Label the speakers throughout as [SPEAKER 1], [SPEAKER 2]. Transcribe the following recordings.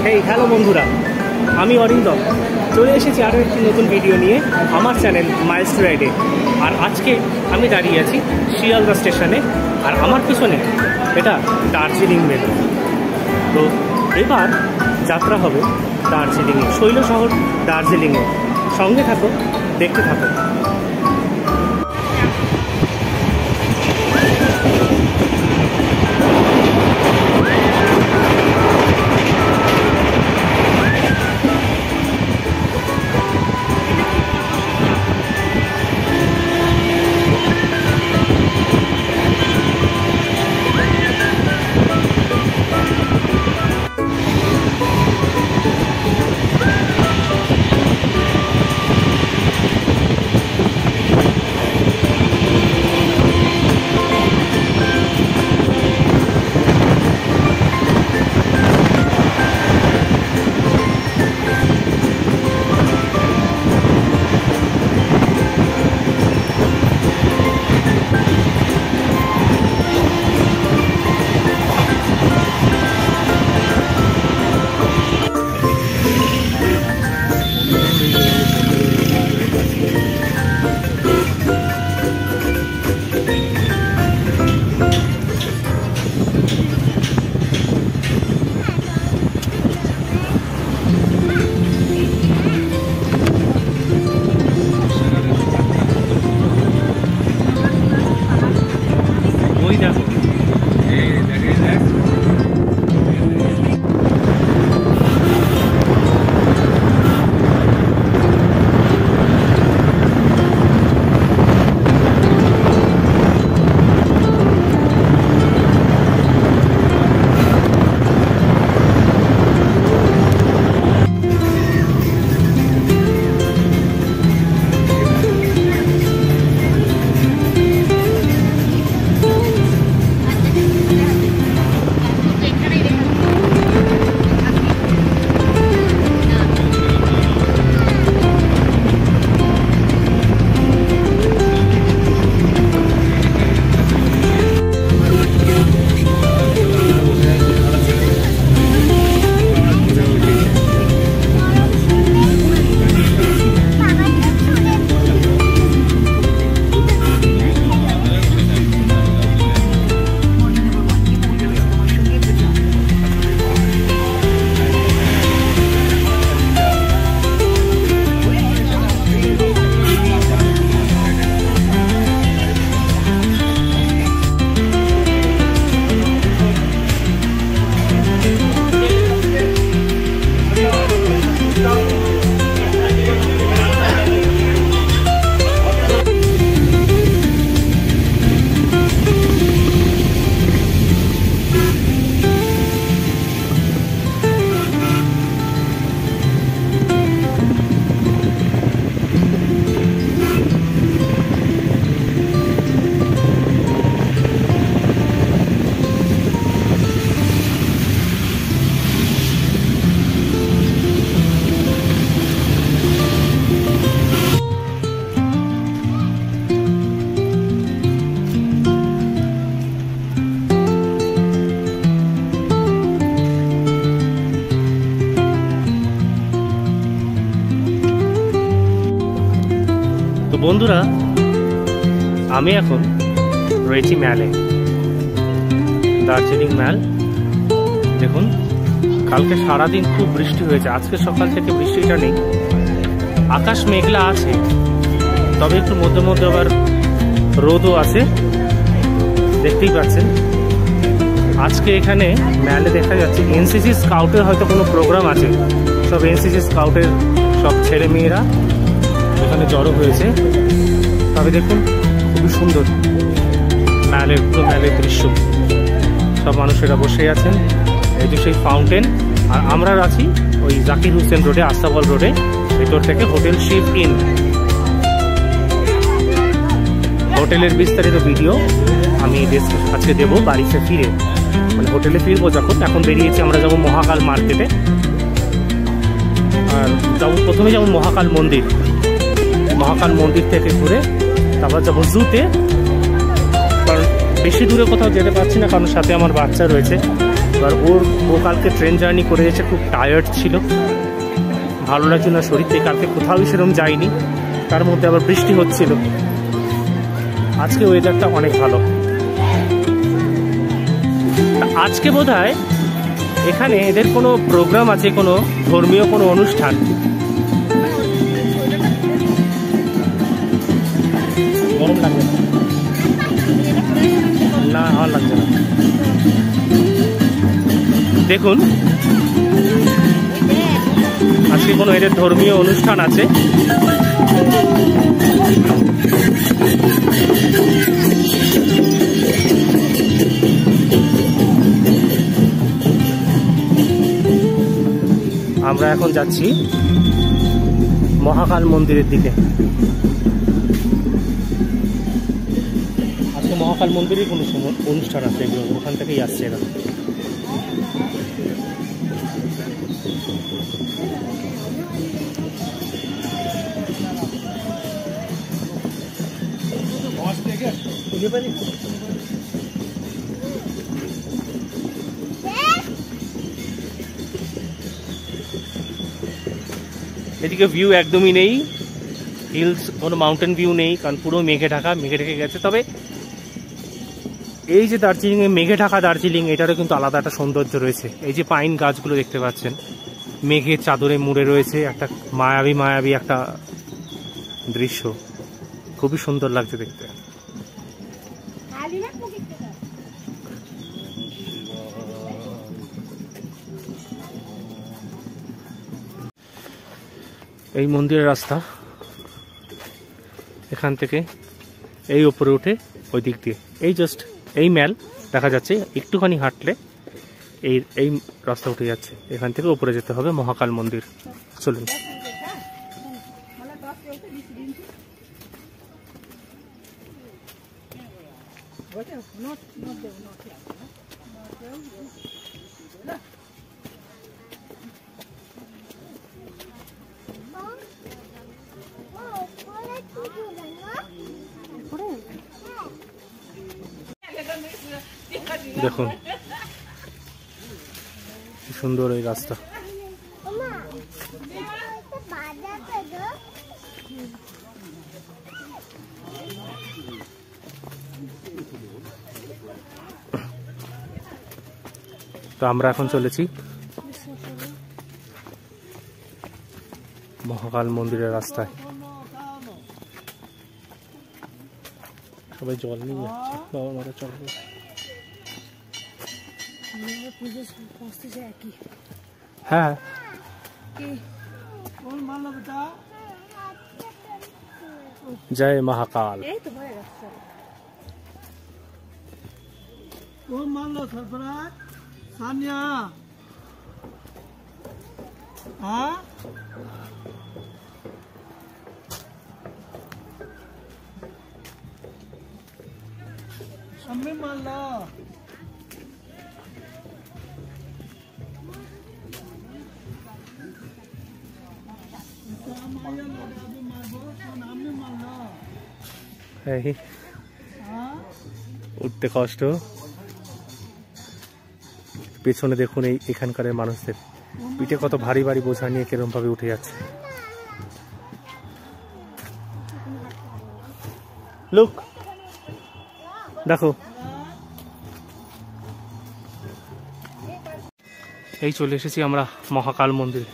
[SPEAKER 1] Hey hello বন্ধুরা, আমি অরিন্দম চলে এসেছি আরও একটি নতুন ভিডিও নিয়ে আমার চ্যানেল মাইলস রাইডে। আর আজকে আমি দাঁড়িয়ে আছি শিয়ালদা স্টেশনে, আর আমার পিছনে এটা দার্জিলিং মেল। তো এবার যাত্রা হবে দার্জিলিংয়ে, শৈল শহর দার্জিলিংয়ে। সঙ্গে থাকো, দেখতে থাকো। তো বন্ধুরা, আমি এখন রয়েছি ম্যালে, দার্জিলিং ম্যাল। দেখুন, কালকে সারাদিন খুব বৃষ্টি হয়েছে, আজকে সকাল থেকে বৃষ্টিটা নেই। আকাশ মেঘলা আছে, তবে একটু মধ্যে মধ্যে আবার রোদও আছে, দেখতেই পাচ্ছেন। আজকে এখানে ম্যালে দেখা যাচ্ছে এনসিসি স্কাউটের হয়তো কোনো প্রোগ্রাম আছে। সব এনসিসি স্কাউটের সব ছেলে মেয়েরা এখানে জড়ো হয়েছে। তবে দেখুন, খুবই সুন্দর ম্যালের, পুরো ম্যালের দৃশ্য। সব মানুষেরা বসে আছেন। এই যে সেই ফাউন্টেন। আর আমরা আছি ওই জাকির হুসেন রোডে, আস্তাবল রোডে। ভেতর থেকে হোটেল শিপ ইন। হোটেলের বিস্তারিত ভিডিও আমি আজকে দেবো বাড়িতে ফিরে, মানে হোটেলে ফিরবো যখন। এখন বেরিয়েছি, আমরা যাবো মহাকাল মার্কেটে। আর যাবো প্রথমে যাবো মহাকাল মন্দির। মহাকাল মন্দির থেকে ঘুরে তারপর যাবো জুতে। কারণ বেশি দূরে কোথাও যেতে পারছি না, কারণ সাথে আমার বাচ্চা রয়েছে। এবার ও কালকে ট্রেন জার্নি করে এসে খুব টায়ার্ড ছিল, ভালো লাগছে না শরীরতে, কালকে কোথাও সেরকম যায়নি, তার মধ্যে আবার বৃষ্টি হচ্ছিল। আজকে ওয়েদারটা অনেক ভালো। আজকে বোধহয় এখানে এদের কোনো প্রোগ্রাম আছে, কোনো ধর্মীয় কোনো অনুষ্ঠান। গরম লাগবে না? ভালো লাগছে না। দেখুন আজকে কোনো এদের ধর্মীয় অনুষ্ঠান আছে। আমরা এখন যাচ্ছি মহাকাল মন্দিরের দিকে। আজকে মহাকাল মন্দিরে কোনো অনুষ্ঠান আছে, এগুলো ওখান থেকেই আসছে এরা। এদিকে ভিউ একদমই নেই, হিলস কোনো মাউন্টেন ভিউ নেই, কারণ পুরো মেঘে ঢেকে গেছে। তবে এই যে দার্জিলিংয়ে মেঘে ঢাকা দার্জিলিং, এটারও কিন্তু আলাদা একটা সৌন্দর্য রয়েছে। এই যে পাইন গাছগুলো দেখতে পাচ্ছেন, মেঘের চাদরে মুড়ে রয়েছে, একটা মায়াবী একটা দৃশ্য, খুবই সুন্দর লাগছে দেখতে। এই মন্দিরের রাস্তা এখান থেকে এই উপরে উঠে ওই দিক দিয়ে, এই জাস্ট এই ম্যাল দেখা যাচ্ছে, একটুখানি হাঁটলে এই রাস্তা উঠে যাচ্ছে। এখান থেকে উপরে যেতে হবে মহাকাল মন্দির। চলুন। দেখুন কি সুন্দর এই রাস্তা। তো আমরা এখন চলেছি মহাকাল মন্দিরের রাস্তায়। সবাই জল নিয়ে যাচ্ছে, বাবা মারা চলবে। হ্যাঁ জয় মহাকাল। উঠতে কষ্ট, পেছনে দেখুন এই এখানকার মানুষদের পিঠে কত ভারী ভারী বোঝা নিয়ে কিরকম ভাবে উঠে যাচ্ছে। লোক দেখো, এই চলে এসেছি আমরা মহাকাল মন্দির।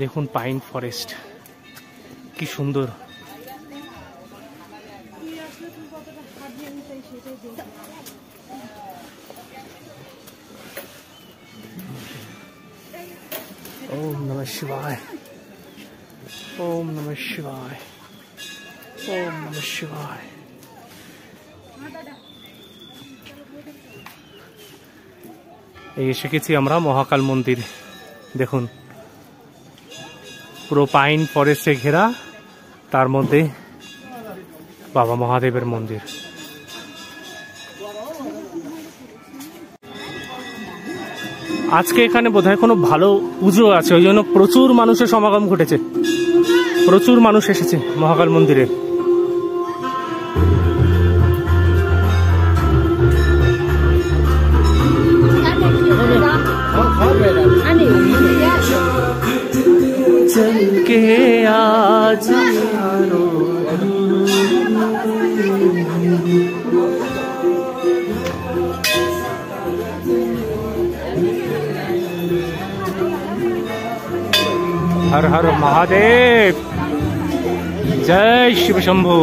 [SPEAKER 1] দেখুন পাইন ফরেস্ট কি সুন্দর। ओम नमः शिवाय, ओम नमः शिवाय, ओम नमः शिवाय। এই এসে গেছি আমরা মহাকাল মন্দির। দেখুন পুরো পাইন ফরেস্টে ঘেরা, তার মধ্যে বাবা মহাদেবের মন্দির। আজকে এখানে বোধহয় কোনো ভালো পুজো আছে, ওই জন্য প্রচুর মানুষের সমাগম ঘটেছে, প্রচুর মানুষ এসেছে মহাকাল মন্দিরে। বাজে আরো। हर हर महादेव, जय शिव शंभु।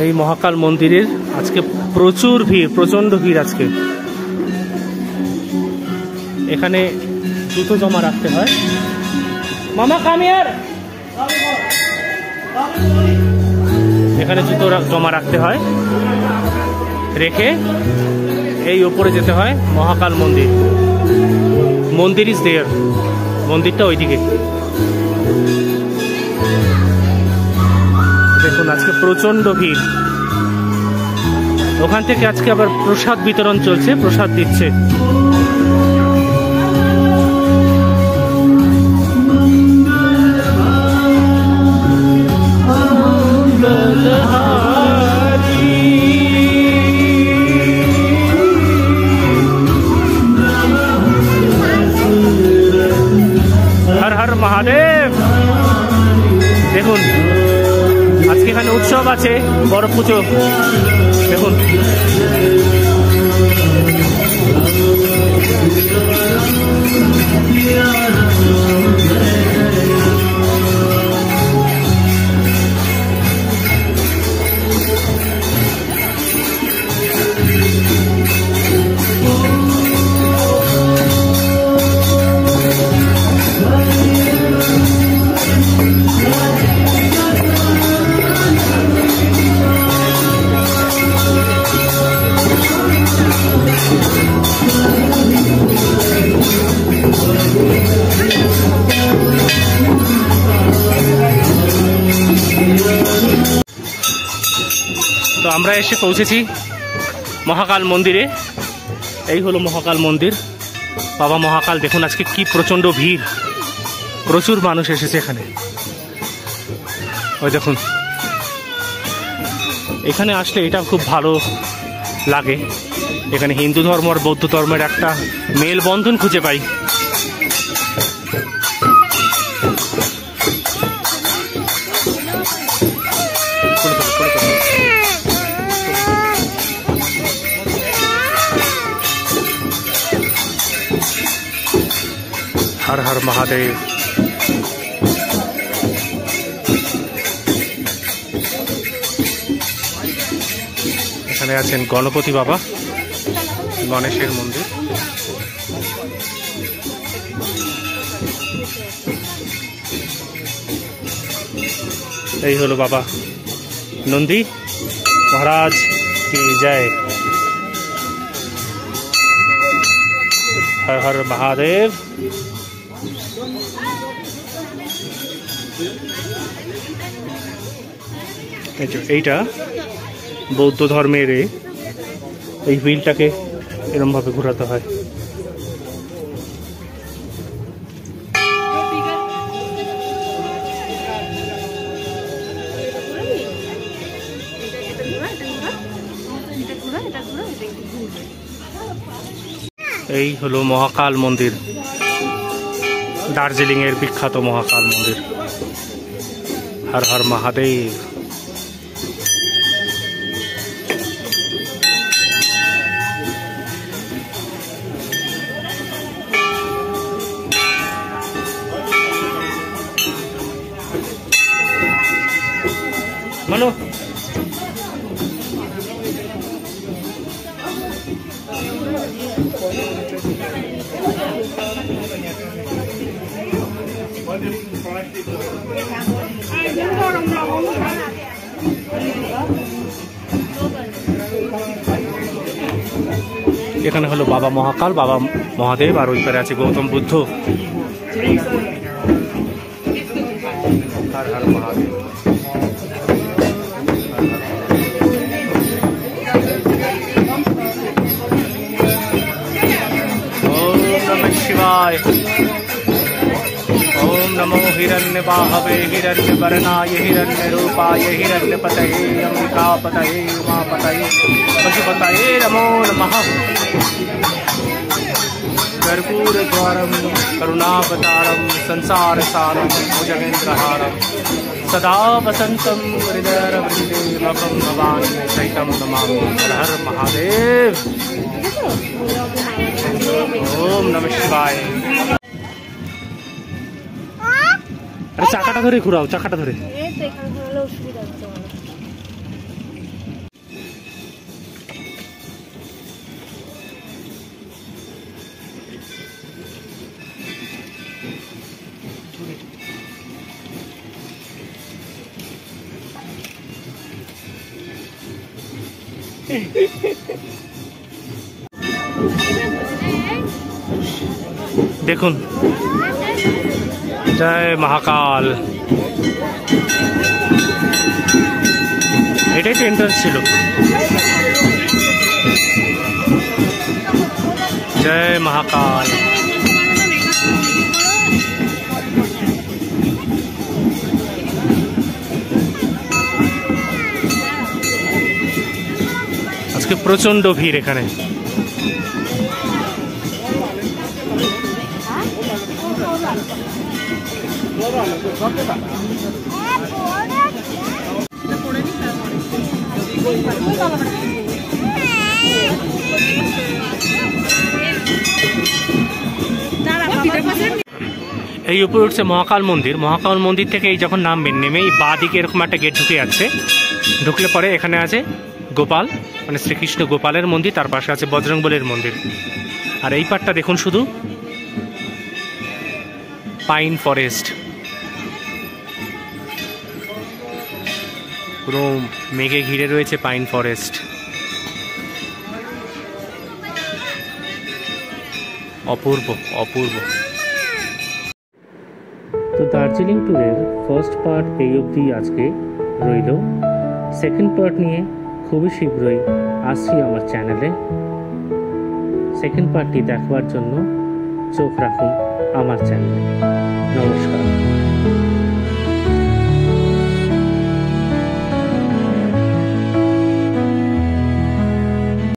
[SPEAKER 1] এই মহাকাল মন্দিরের আজকে প্রচুর ভিড়, প্রচন্ড ভিড় আজকে। এখানে জুতো জমা রাখতে হয়। মামা কাম হিয়ার। এখানে জুতো জমা রাখতে হয়, রেখে এই উপরে যেতে হয় মহাকাল মন্দির। মন্দির ইজ দেয়ার, মন্দিরটা ওইদিকে। দেখুন আজকে প্রচন্ড ভিড়। ওখান থেকে আজকে আবার প্রসাদ বিতরণ চলছে, প্রসাদ দিচ্ছে। हर हर महादेव। দেখুন আজকে এখানে উৎসব আছে, বড় পুজো। দেখুন তো আমরা এসে পৌঁছেছি মহাকাল মন্দিরে। এই হলো মহাকাল মন্দির, বাবা মহাকাল। দেখুন আজকে কি প্রচন্ড ভিড়, প্রচুর মানুষ এসেছে এখানে। ওই দেখুন, এখানে আসলে এটা খুব ভালো লাগে। এখানে হিন্দু ধর্ম আর বৌদ্ধ ধর্মের একটা মেলবন্ধন খুঁজে পাই। हर हर महादेव। এখানে আছেন গণপতি বাবা, গণেশের মন্দির। এই হলো বাবা নন্দী মহারাজ কি জয়। हर हर महादेव। এইটা বৌদ্ধ ধর্মের এই হুইলটাকে এরকম ভাবে ঘোরাতে হয়। এই হলো মহাকাল মন্দির, দার্জিলিং এর বিখ্যাত মহাকাল মন্দির। हर हर महादेव। मनो এখানে হলো বাবা মহাকাল, বাবা মহাদেব, আর ওই পারে আছে গৌতম বুদ্ধ। हर हर महादेव। ओम नमः शिवाय। ओम नमो हिरण्यबाहवे हिरण्यवर्णाय हिरण्यरूपाय हिरण्यपतये अंबिकापतये उमापतये पशुपतये नमो नमः। कर्पूरद्वारं करुणावतारं संसारसारं भुजगेन्द्रहारं सदा वसन्तं हृदयरवृन्दे भवं भवान् सहितं नमामि। हर हर महादेव। ओम नमः शिवाय। अरे চাকাটা ধরে ঘুরাও, চাকাটা ধরে। দেখুন, জয় মহাকাল। এটাই তো এন্ট্রান্স ছিল। জয় মহাকাল। আজকে প্রচন্ড ভিড় এখানে। এই উপরে উঠছে মহাকাল মন্দির। মহাকাল মন্দির থেকে এই যখন নামবেন, নেমে এই বাঁ দিকে এরকম একটা গেট ঢুকে যাচ্ছে। ঢুকলে পরে এখানে আছে গোপাল, মানে শ্রীকৃষ্ণ গোপালের মন্দির, তার পাশে আছে বজরংবলীর মন্দির। আর এই পাটটা দেখুন শুধু পাইন ফরেস্ট, পুরো মেঘে ঘিরে রয়েছে পাইন ফরেস্ট। অপূর্ব অপূর্ব। তো দার্জিলিং ট্যুরের ফার্স্ট পার্ট এই অবধি আজকে রইল। সেকেন্ড পার্ট নিয়ে খুবই শীঘ্রই আসছি আমার চ্যানেলে। সেকেন্ড পার্টটি দেখবার জন্য চোখ রাখুন আমার চ্যানেলে। নমস্কার।